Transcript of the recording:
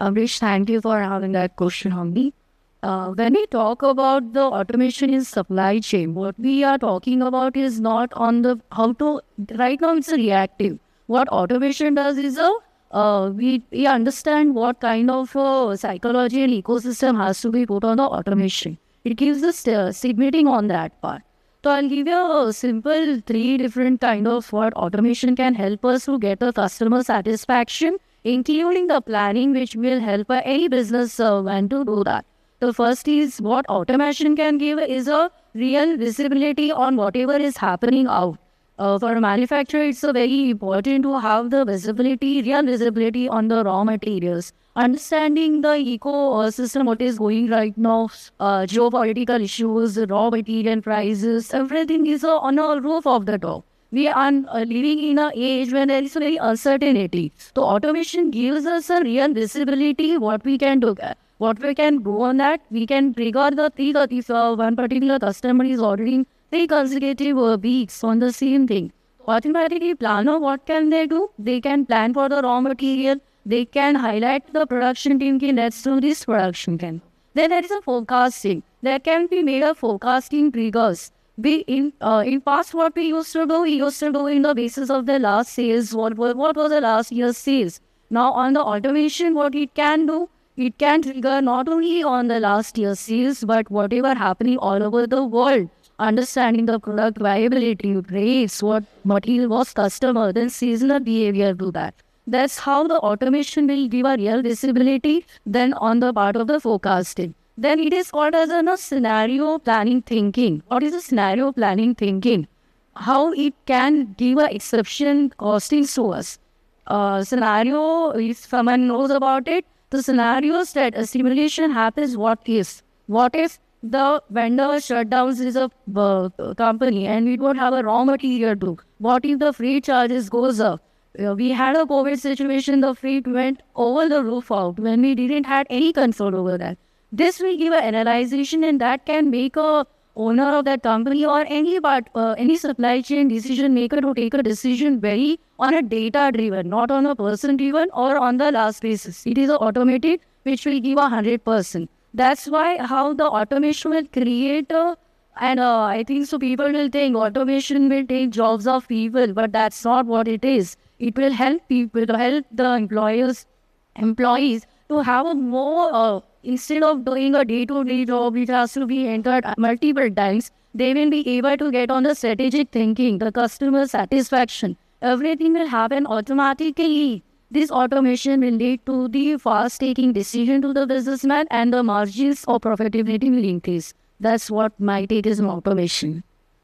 Amrish, thank you for having that question on me. When we talk about the automation in supply chain, what we are talking about is not on the how to. Right now, it's a reactive. What automation does is we understand what kind of psychology and ecosystem has to be put on the automation. It gives us signating on that part. So I'll give you a simple three different kind of what automation can help us to get the customer satisfaction, including the planning, which will help any business when to do that. The first is what automation can give is a real visibility on whatever is happening out. For a manufacturer, it's a very important to have the visibility, real visibility on the raw materials. Understanding the ecosystem, what is going right now, geopolitical issues, raw material prices, everything is on a roof of the top. We are living in an age when there is very uncertainty. So automation gives us a real visibility what we can do. What we can do on that, we can trigger the three, if one particular customer is ordering 3 consecutive weeks on the same thing. Automatically planner, what can they do? They can plan for the raw material. They can highlight the production team, let's do this production can. Then there is a forecasting. There can be made a forecasting triggers. In past what we used to do in the basis of the last sales, what was the last year's sales. Now on the automation, what it can do, it can trigger not only on the last year's sales, but whatever happening all over the world. Understanding the product viability, rates, what material was customer, then seasonal behavior to that. That's how the automation will give a real visibility then on the part of the forecasting. Then it is called as a scenario planning thinking. What is a scenario planning thinking? How it can give a exception costing to us. Scenario, if someone knows about it, the scenarios that a simulation happens, what if the vendor shutdowns is a company and we don't have a raw material to? What if the freight charges goes up? We had a COVID situation, the freight went over the roof out when we didn't have any control over that. This will give an analyzation and that can make a owner of that company or any supply chain decision maker to take a decision very on a data driven, not on a person driven or on the last basis. It is automated, which will give 100%. That's why how the automation will create and I think so people will think automation will take jobs of people, but that's not what it is. It will help people, to help the employees to have a more, instead of doing a day-to-day job, which has to be entered multiple times, they will be able to get on the strategic thinking, the customer satisfaction. Everything will happen automatically. This automation will lead to the fast taking decision to the businessman and the margins of profitability will increase. That's what my take is on automation.